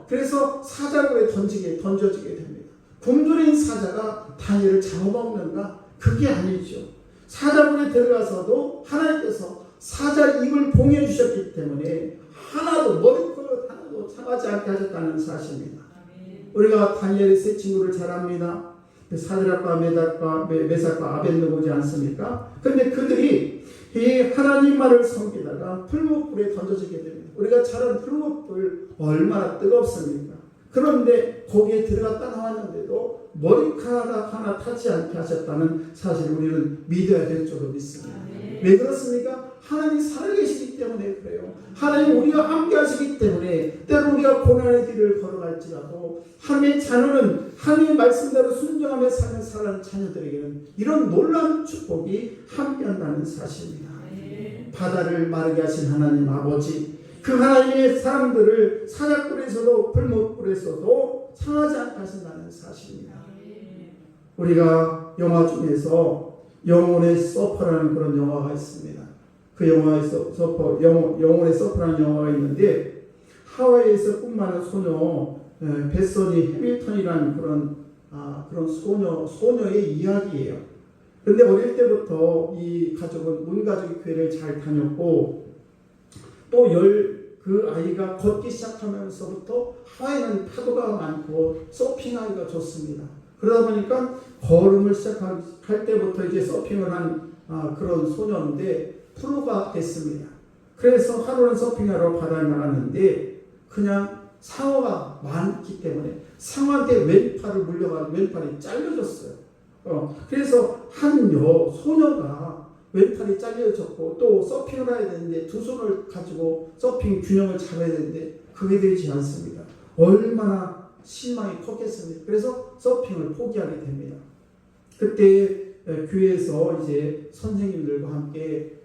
그래서 사자굴에 던져지게 됩니다. 굶주린 사자가 다니엘을 잡아먹는가? 그게 아니죠. 사자굴에 들어가서도 하나님께서 사자 입을 봉해 주셨기 때문에 하나도 머리카락 하나도 상하지 않게 하셨다는 사실입니다. 우리가 다니엘의 세 친구를 잘 압니다. 사드락과 메삭과 아벳느고지 않습니까? 그런데 그들이 이 하나님 말을 섬기다가 풀무불에 던져지게 됩니다. 우리가 잘 아는 풀무불 얼마나 뜨겁습니까? 그런데 거기에 들어갔다 나왔는데도 머리카락 하나 타지 않게 하셨다는 사실을 우리는 믿어야 될 줄로 믿습니다. 왜 그렇습니까? 하나님이 살아계시기 때문에 그래요. 하나님 우리가 함께 하시기 때문에 때로 우리가 고난의 길을 걸어갈지라도 하나님의 자녀는 하나님의 말씀대로 순종하며 사는 자녀들에게는 이런 놀라운 축복이 함께한다는 사실입니다. 바다를 마르게 하신 하나님 아버지, 그 하나님의 사람들을 사자굴에서도 풀무불에서도 상하지 않게 하신다는 사실입니다. 우리가 영화 중에서 영혼의 서퍼라는 그런 영화가 있습니다. 그 영화에서 영혼의 서퍼라는 영화가 있는데 하와이에서 꿈많은 소녀 베서니 해밀턴이라는 그런 소녀의 이야기예요. 그런데 어릴 때부터 이 가족은 온 가족이 교회를 잘 다녔고 또 그 아이가 걷기 시작하면서부터 하와이는 파도가 많고 서핑하기가 좋습니다. 그러다 보니까 걸음을 시작할 때부터 이제 서핑을 한 그런 소녀인데 프로가 됐습니다. 그래서 하루는 서핑하러 바다에 나갔는데 그냥 상어가 많기 때문에 상어한테 왼팔을 물려가지고 왼팔이 잘려졌어요. 그래서 한 소녀가 왼팔이 잘려졌고 또 서핑을 해야 되는데 두 손을 가지고 서핑 균형을 잡아야 되는데 그게 되지 않습니다. 얼마나 실망이 컸겠습니까? 그래서 서핑을 포기하게 됩니다. 그때 교회에서 이제 선생님들과 함께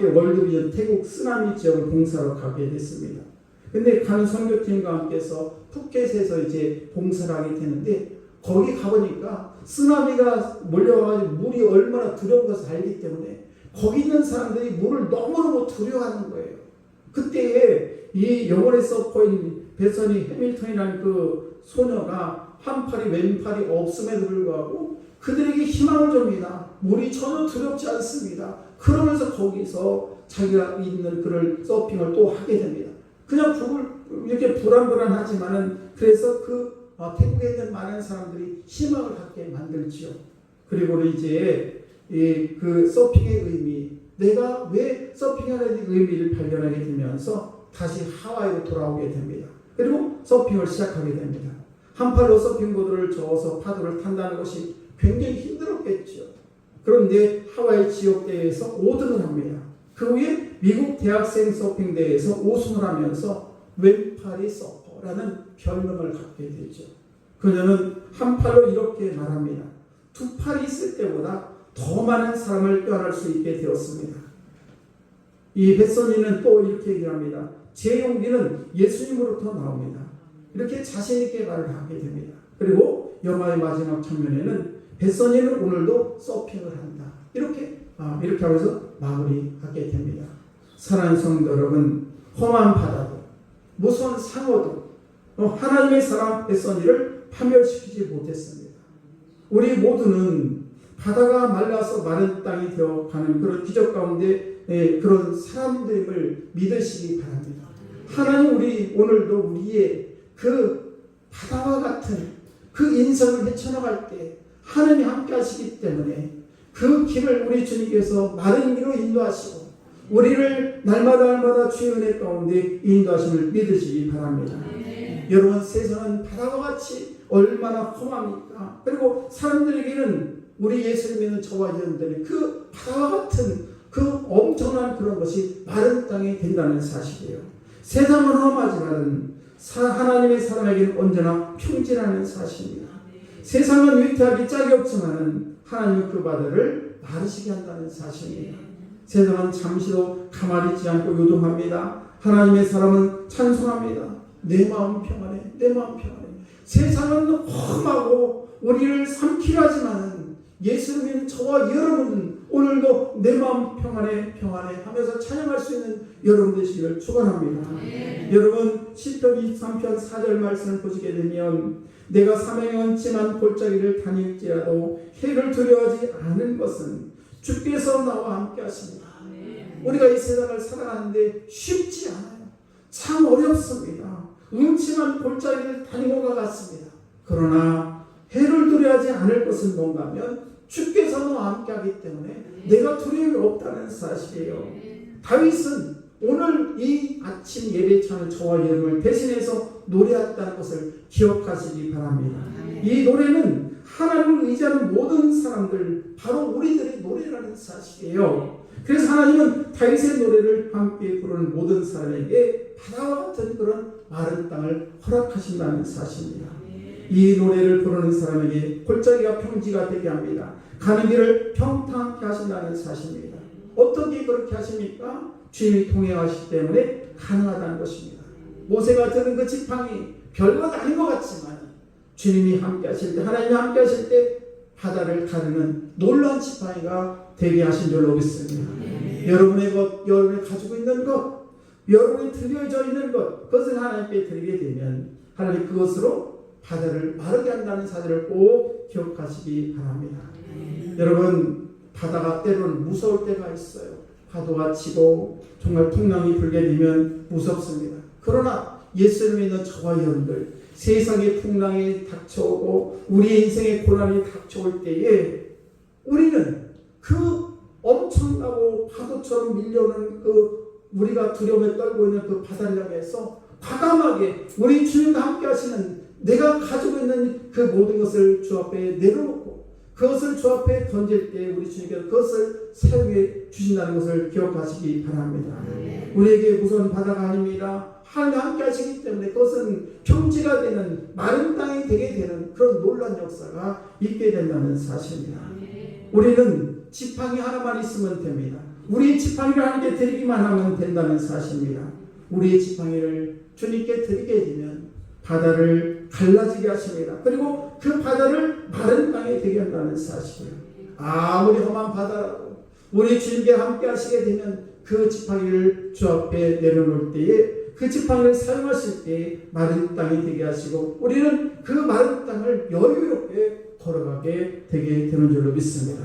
월드비전 태국 쓰나미 지역을 봉사로 가게 됐습니다. 근데 가는 선교팀과 함께해서 푸켓에서 이제 봉사를 하게 되는데 거기 가보니까 쓰나미가 몰려와가지고 물이 얼마나 두려운 것을 알기 때문에 거기 있는 사람들이 물을 너무너무 두려워하는 거예요. 그때에 이 영혼의 서퍼인 베서니 해밀턴이라는 그 소녀가 한 팔이 왼팔이 없음에도 불구하고 그들에게 희망을 줍니다. 물이 전혀 두렵지 않습니다. 그러면서 거기서 자기가 있는 그를 서핑을 또 하게 됩니다. 그냥 이렇게 불안불안하지만은 그래서 태국에 있는 많은 사람들이 희망을 갖게 만들지요. 그리고 이제 그 서핑의 의미, 내가 왜 서핑하는 의미를 발견하게 되면서 다시 하와이로 돌아오게 됩니다. 그리고 서핑을 시작하게 됩니다. 한 팔로 서핑보드를 저어서 파도를 탄다는 것이 굉장히 힘들었겠죠. 그런데 하와이 지역대회에서 5등을 합니다. 그 후에 미국 대학생 서핑대회에서 우승을 하면서 왼팔이 서퍼라는 별명을 갖게 되죠. 그녀는 한 팔로 이렇게 말합니다. 두 팔이 있을 때보다 더 많은 사람을 껴안을 수 있게 되었습니다. 이 벳소니는 또 이렇게 얘기합니다. 제 용기는 예수님으로부터 나옵니다. 이렇게 자신 있게 말을 하게 됩니다. 그리고 영화의 마지막 장면에는 벳소니는 오늘도 서핑을 한다. 이렇게 하면서 마무리하게 됩니다. 사랑하는 성도 여러분, 험한 바다도 무서운 상어도 하나님의 사랑 벳소니를 파멸시키지 못했습니다. 우리 모두는 바다가 말라서 마른 땅이 되어가는 그런 기적 가운데 그런 사람들임을 믿으시기 바랍니다. 하나님 우리 오늘도 우리의 그 바다와 같은 그 인생을 헤쳐나갈 때 하나님이 함께 하시기 때문에 그 길을 우리 주님께서 마른 길로 인도하시고 우리를 날마다 주의 은혜 가운데 인도하심을 믿으시기 바랍니다. 여러분, 세상은 바다와 같이 얼마나 험합니까? 그리고 사람들에게는 우리 예수를 믿는 저와 여러분들이 그 바다와 같은 그 엄청난 그런 것이 마른 땅이 된다는 사실이에요. 세상은 험하지만 하나님의 사람에게는 언제나 평진하는 사실입니다. 세상은 위태하기 짝이 없지만 하나님은 그 바다를 마르시게 한다는 사실입니다. 세상은 잠시도 가만히 있지 않고 요동합니다. 하나님의 사람은 찬송합니다. 내 마음 평안해, 내 마음 평안해. 세상은 험하고 우리를 삼키려 하지만 예수를 믿는 저와 여러분은 오늘도 내 마음 평안해 평안해 하면서 찬양할 수 있는 여러분 되시기를 축원합니다. 여러분, 시편 23편 4절 말씀을 보시게 되면 내가 사명에 얹지만 골짜기를 다닐지라도 해를 두려워하지 않은 것은 주께서 나와 함께 하십니다. 우리가 이 세상을 살아가는데 쉽지 않아요. 참 어렵습니다. 음침한 골짜기를 다니고 같습니다. 그러나 해를 두려워하지 않을 것은 뭔가 하면 주께서 나와 함께 하기 때문에 내가 두려움이 없다는 사실이에요. 다윗은 오늘 이 아침 예배창을 저와 여러분을 대신해서 노래했다는 것을 기억하시기 바랍니다. 이 노래는 하나님을 의지하는 모든 사람들, 바로 우리들의 노래라는 사실이에요. 그래서 하나님은 다윗의 노래를 함께 부르는 모든 사람에게 바다와 같은 그런 마른 땅을 허락하신다는 사실입니다. 이 노래를 부르는 사람에게 골짜기가 평지가 되게 합니다. 가는 길을 평탄하게 하신다는 사실입니다. 어떻게 그렇게 하십니까? 주님이 통행하시기 때문에 가능하다는 것입니다. 모세가 드는 그 지팡이 별것 아닌 것 같지만 주님이 함께 하실 때, 하나님이 함께 하실 때 바다를 가르는 놀라운 지팡이가 되게 하신 줄로 믿습니다. 여러분의 것, 여러분이 가지고 있는 것, 여러분이 들려져 있는 것, 그것을 하나님께 드리게 되면 하나님 그것으로 바다를 마르게 한다는 사실을 꼭 기억하시기 바랍니다. 여러분, 바다가 때로는 무서울 때가 있어요. 파도가 치고 정말 풍랑이 불게 되면 무섭습니다. 그러나 예수를 믿는 저와 여러분들, 세상의 풍랑이 닥쳐오고 우리 인생의 고난이 닥쳐올 때에 우리는 그 엄청나고 파도처럼 밀려오는 그 우리가 두려움에 떨고 있는 그 바다를 향해서 과감하게 우리 주님과 함께 하시는 내가 가지고 있는 그 모든 것을 주 앞에 내려놓고 그것을 주 앞에 던질 때 우리 주님께서 그것을 사용해 주신다는 것을 기억하시기 바랍니다. 우리에게 무서운 바다가 아닙니다. 하나님 함께 하시기 때문에 그것은 평지가 되는 마른 땅이 되게 되는 그런 놀라운 역사가 있게 된다는 사실입니다. 우리는 지팡이 하나만 있으면 됩니다. 우리의 지팡이를 하나님께 드리기만 하면 된다는 사실입니다. 우리의 지팡이를 주님께 드리게 되면 바다를 갈라지게 하십니다. 그리고 그 바다를 마른 땅에 되게 한다는 사실이에요. 아무리 험한 바다라도 우리 주님께 함께 하시게 되면 그 지팡이를 주 앞에 내려놓을 때에 그 지팡이를 사용하실 때 마른 땅이 되게 하시고 우리는 그 마른 땅을 여유롭게 걸어가게 되게 되는 줄로 믿습니다.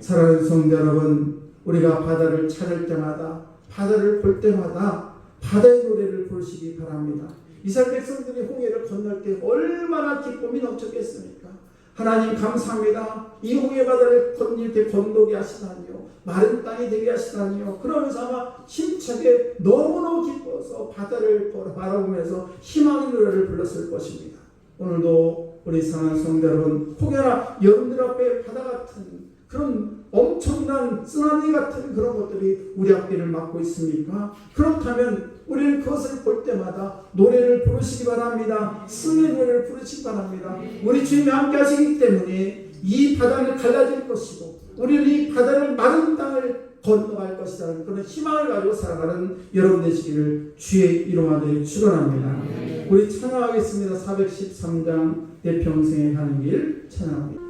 사랑하는 성도 여러분, 우리가 바다를 찾을 때마다, 바다를 볼 때마다 바다의 노래를 부르시기 바랍니다. 이스라엘 백성들이 홍해를 건널 때 얼마나 기쁨이 넘쳤겠습니까? 하나님 감사합니다. 이 홍해 바다를 건널 때 건너게 하시다니요, 마른 땅이 되게 하시다니요. 그러면서 아마 힘차게 너무너무 기뻐서 바다를 바라보면서 희망의 노래를 불렀을 것입니다. 오늘도 우리 사랑하는 성도 여러분, 혹여나 여러분들 앞에 바다 같은 그런 엄청난 쓰나미 같은 그런 것들이 우리 앞길을 막고 있습니까? 그렇다면 우리는 그것을 볼 때마다 노래를 부르시기 바랍니다. 승의 노래를 부르시기 바랍니다. 우리 주님이 함께 하시기 때문에 이 바다는 갈라질 것이고 우리는 이 바다를 마른 땅을 건너갈 것이라는 그런 희망을 가지고 살아가는 여러분 되시기를 주의 이름으로 축원합니다. 우리 찬양하겠습니다. 413장 내 평생에 가는 길 찬양합니다.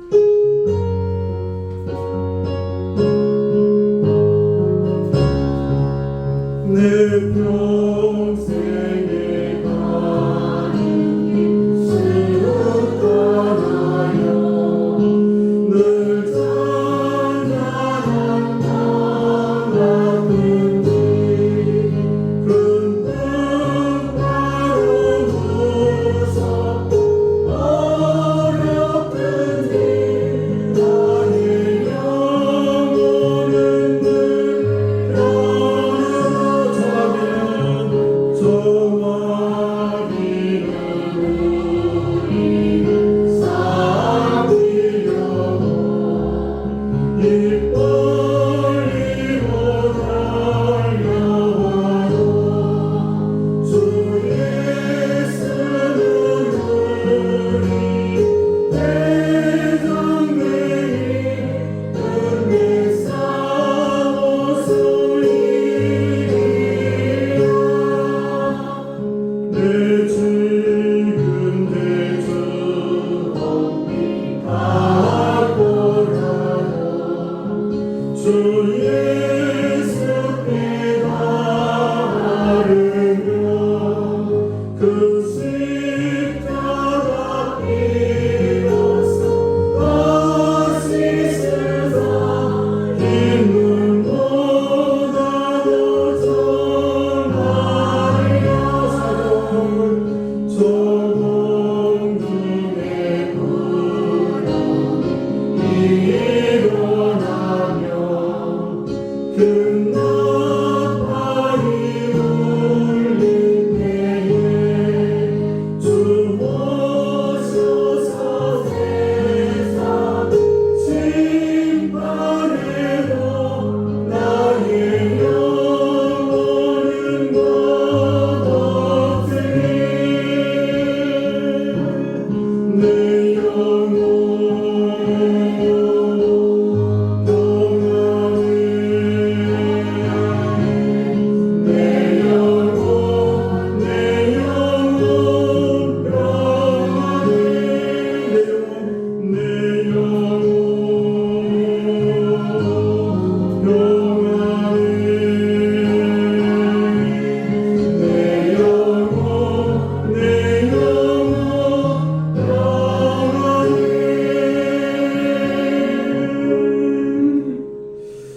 내 평생에 가는 길 쭉 떠나요 늘 찬양한 나 같은 길 큰 바로 무섭고 어렵던 길 나의 영혼은 늘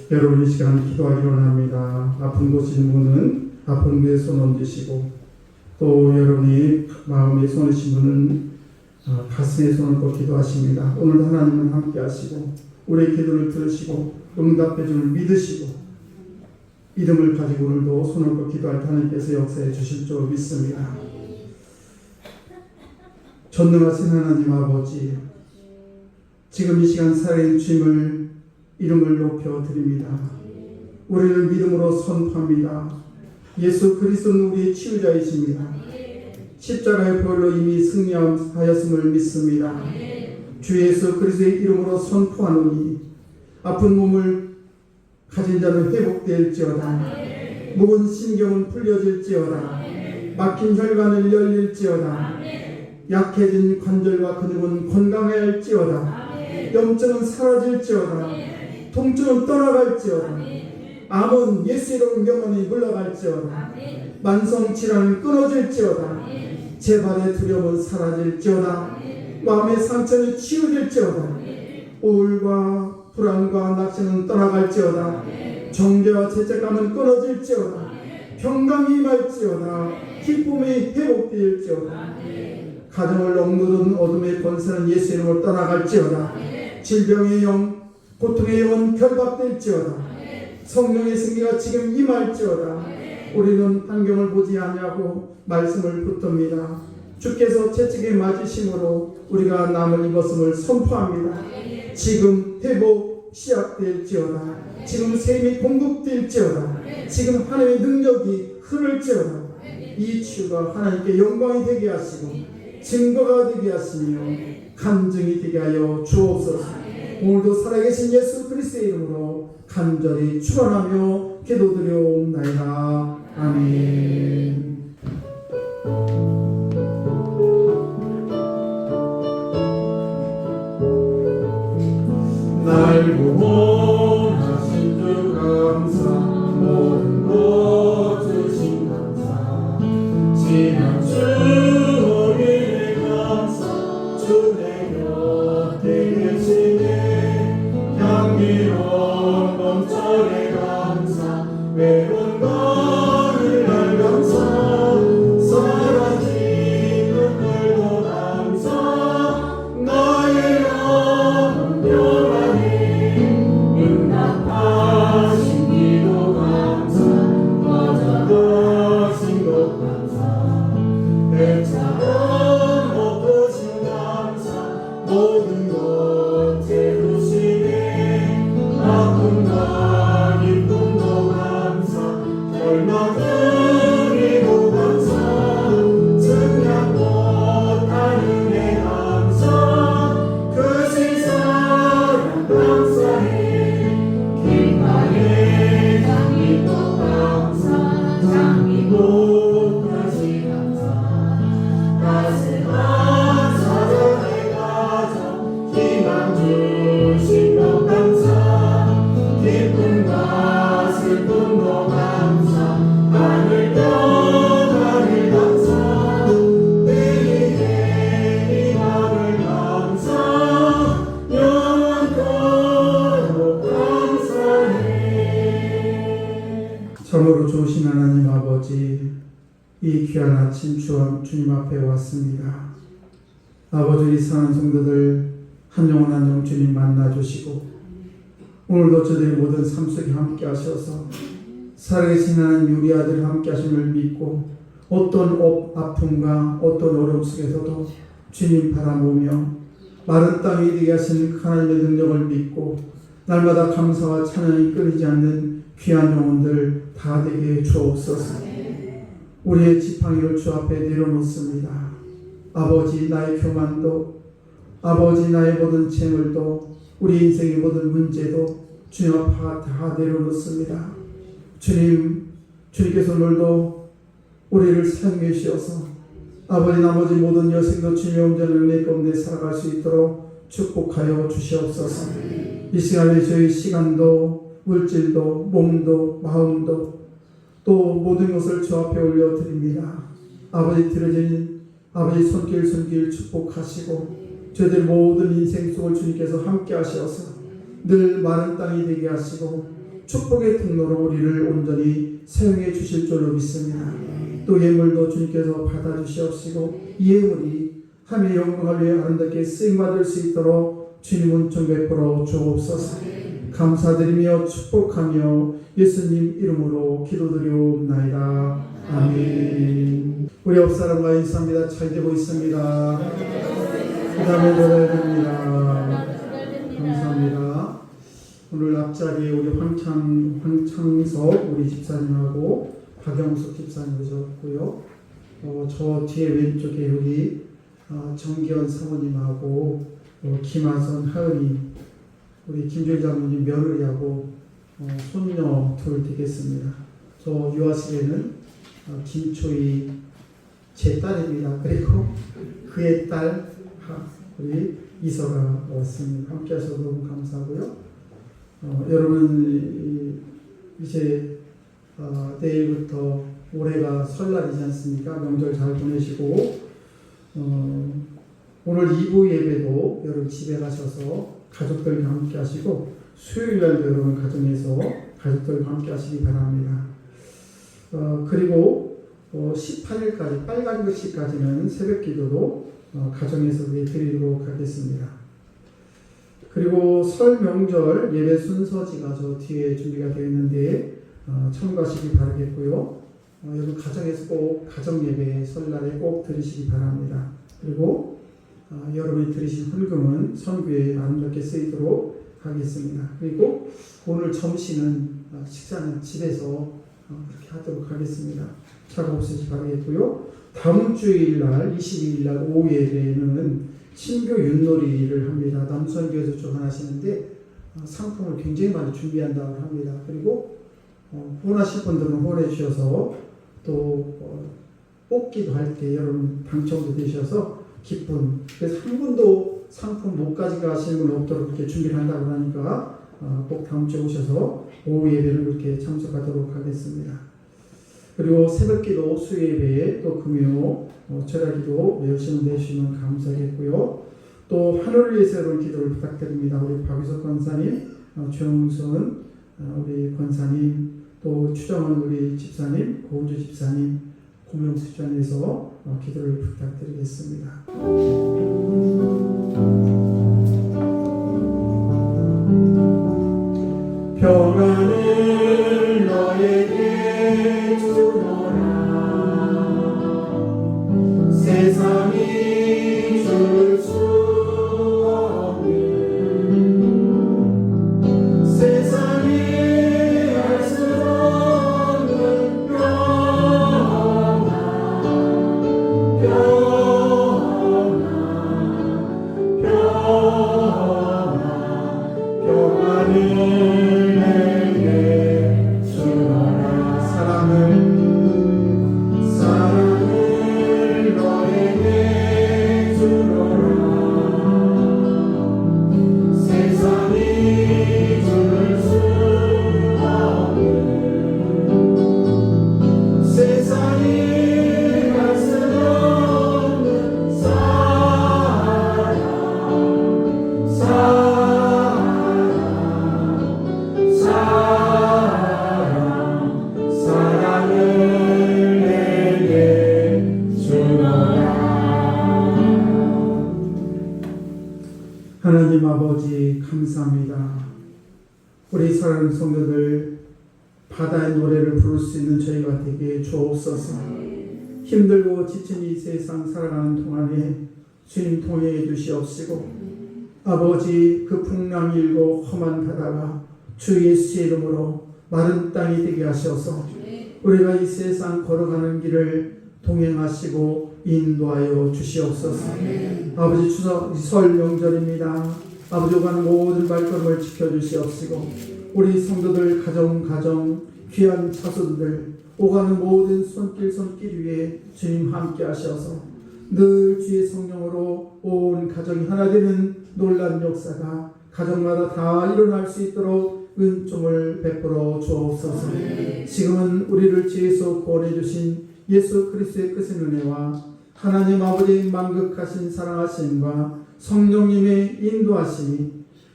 여러분 이 시간 기도하기 원합니다. 아픈 곳인 분은 아픈 곳에 손 얹으시고 또 여러분이 마음에 손 얹으신 분은 가슴에 손을 얹고 기도하십니다. 오늘 하나님은 함께 하시고 우리의 기도를 들으시고 응답해 줄 믿으시고 믿음을 가지고 오늘도 손을 얹고 기도할 때 하나님께서 역사해 주실 줄 믿습니다. 전능하신 하나님 아버지, 지금 이 시간 살아있는 주님을 이름을 높여 드립니다. 우리는 믿음으로 선포합니다. 예수 그리스도는 우리의 치유자이십니다. 십자가의 보혈로 이미 승리하였음을 믿습니다. 주 예수 그리스도의 이름으로 선포하노니 아픈 몸을 가진 자는 회복될지어다. 묵은 신경은 풀려질지어다. 막힌 혈관을 열릴지어다. 약해진 관절과 근육은 건강해할지어다. 염증은 사라질지어다. 통증은 떠나갈지어다. 암은 예수 이름 영원히 물러갈지어다. 만성 질환은 끊어질지어다. 재발의 두려움은 사라질지어다. 마음의 상처는 치유될지어다. 우울과 불안과 낙심은 떠나갈지어다. 정죄와 죄책감은 끊어질지어다. 평강이 임할지어다. 기쁨이 회복될지어다. 가정을 억누른 어둠의 권세는 예수 이름으로 떠나갈지어다. 질병의 영, 고통의 영은 결박될지어다. 성령의 승리가 지금 임할지어다. 우리는 환경을 보지 아니하고 말씀을 붙듭니다. 주께서 채찍에 맞으심으로 우리가 남을 입었음을 선포합니다. 지금 회복, 시작될지어다. 지금 셈이 공급될지어다. 지금 하나님의 능력이 흐를지어다. 이 치유가 하나님께 영광이 되게 하시고 증거가 되게 하시며 간증이 되게 하여 주옵소서. 오늘도 살아계신 예수 그리스도의 이름으로 간절히 축원하며 기도드려옵나이다. 아멘. 날 구원하신 주 감사 모든 것 주신 감사 지난 주 우리의 감사 주내 곁에 계시네 향기로운 봄철의 감사 외로운 나를 날 감사 사라진 눈물도 감사 나의 영혼 평안히 응답하신 기도 감사 맞아가신 것 감사 배처럼 엎으신 감사 모든 것 채우시네 아픔과 기쁨도 감사 절망 그리고 감사 증량 못한 은혜 감사 그 세상 감사해 길가에 장미도 감사 장미꽃까지 감사 따스한 사랑의 가정 희망 주신 것 감사 기쁨과 슬픔도 감사 하늘 평안을 감사 내일의 희망을 감사 영원토록 감사해. 참으로 좋으신 하나님 아버지, 이 귀한 아침 주님 앞에 왔습니다. 아버지, 우리 사는 성도들 한 영혼 한 영혼 주님 만나주시고 오늘도 저들의 모든 삶 속에 함께 하셔서 살아계신 하나님 우리 아들 함께 하심을 믿고 어떤 아픔과 어떤 어려움 속에서도 주님 바라보며 마른 땅이 되게 하시는 하나님의 능력을 믿고 날마다 감사와 찬양이 끊이지 않는 귀한 영혼들 다 되게 주옵소서. 우리의 지팡이를 주 앞에 내려놓습니다. 아버지, 나의 교만도, 아버지, 나의 모든 재물도, 우리 인생의 모든 문제도 주님 앞에 다 내려놓습니다. 주님, 주님께서 오늘도 우리를 사용해 주셔서 아버지, 나머지 모든 여생도 주님의 온전한 은혜 가운데 살아갈 수 있도록 축복하여 주시옵소서. 이 시간에 저희 시간도, 물질도, 몸도, 마음도 또 모든 것을 주 앞에 올려드립니다. 아버지, 드려진 아버지 손길 축복하시고 저희들 모든 인생 속을 주님께서 함께 하셔서 늘 마른 땅이 되게 하시고 축복의 통로로 우리를 온전히 사용해 주실 줄로 믿습니다. 또 예물도 주님께서 받아주시옵시고 이 예물이 하나님의 영광을 위해 아름답게 쓰임받을 수 있도록 주님 은총 베풀어 주옵소서. 감사드리며 축복하며 예수님 이름으로 기도드리옵나이다. 아멘. 우리 옆사람과 인사합니다. 잘 되고 있습니다. 그 다음에 노래를 드립니다. 감사합니다. 오늘 앞자리에 우리 황창석 우리 집사님하고 박영숙 집사님 오셨고요. 저 뒤에 왼쪽에 우리 정기현 사모님하고 김하선 하은이 우리 김조희 장모님 며느리하고 손녀 둘 되겠습니다. 저 유아실에는 김초희 제 딸입니다. 그리고 그의 딸 우리 이서가 왔습니다. 함께 하셔서 너무 감사하고요. 여러분 이제 내일부터 올해가 설날이지 않습니까? 명절 잘 보내시고 오늘 2부 예배도 여러분 집에 가셔서 가족들과 함께 하시고 수요일날도 여러분 가정에서 가족들과 함께 하시기 바랍니다. 그리고 18일까지 빨간 글씨까지는 새벽 기도도 가정에서 드리도록 하겠습니다. 그리고 설 명절 예배 순서지가 저 뒤에 준비가 되어 있는데 참고하시기 바라겠고요. 여러분 가정에서 꼭 가정 예배 설날에 꼭 드리시기 바랍니다. 그리고 여러분이 드리신 헌금은 선교에 아름답게 쓰이도록 하겠습니다. 그리고 오늘 점심은 식사는 집에서 그렇게 하도록 하겠습니다. 차가 없으시기 바라겠고요. 다음 주일날 22일날 오후 예배는 신교 윷놀이를 합니다. 남수원교에서 주관하시는데 상품을 굉장히 많이 준비한다고 합니다. 그리고 후원하실 분들은 후원해 주셔서 또 뽑기도 할 때 여러분 당첨도 되셔서 기쁜, 그래서 한 분도 상품 못 가져가시는 분 없도록 이렇게 준비를 한다고 하니까 꼭 다음 주에 오셔서 오후 예배를 그렇게 참석하도록 하겠습니다. 그리고 새벽기도 수예배 또 금요 철야기도 열심히 내주시면 감사하겠고요. 또 하늘을 위해서 여러분 기도를 부탁드립니다. 우리 박유석 권사님, 최영순 우리 권사님, 또 추정원 우리 집사님, 고은주 집사님, 고명수 집사님에서 기도를 부탁드리겠습니다. 평안을 너에게 주노라. 세상이 줄 수 없는, 세상이 알 수 없는 평안, 평안을 내게 주노라. 사랑을 너에게 주노라. 세상이 줄 수 없는, 세상이 알 수 없는 사랑을 내게 주노라. 하나님 아버지 감사합니다. 우리 사랑하는 성도들 바다의 노래를 부를 수 있는 저희가 되게 주옵소서. 힘들고 지친 이 세상 살아가는 동안에 주님 통행해 주시옵시고, 아버지 그 풍랑 일고 험한 바다가 주 예수의 이름으로 마른 땅이 되게 하셔서 우리가 이 세상 걸어가는 길을 동행하시고 인도하여 주시옵소서. 아버지 설 명절입니다. 아버지 가는 모든 발걸음을 지켜주시옵시고, 우리 성도들 가정 귀한 자손들 오가는 모든 손길 위에 주님 함께 하셔서 늘 주의 성령으로 온 가정이 하나 되는 놀란 역사가 가정마다 다 일어날 수 있도록 은총을 베풀어 주옵소서. 지금은 우리를 죄에서 구원해 주신 예수 그리스도의 크신 은혜와 하나님 아버지의 만극하신 사랑하심과 성령님의 인도하심이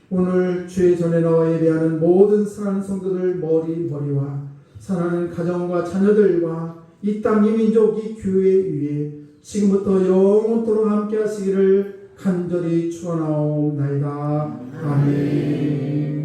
오늘 주의 전에 나와 예배하는 모든 사랑하는 성도들 머리와 사랑하는 가정과 자녀들과 이 땅 이민족 이 교회 위에 지금부터 영원토록 함께 하시기를 간절히 축원하옵나이다. 아멘.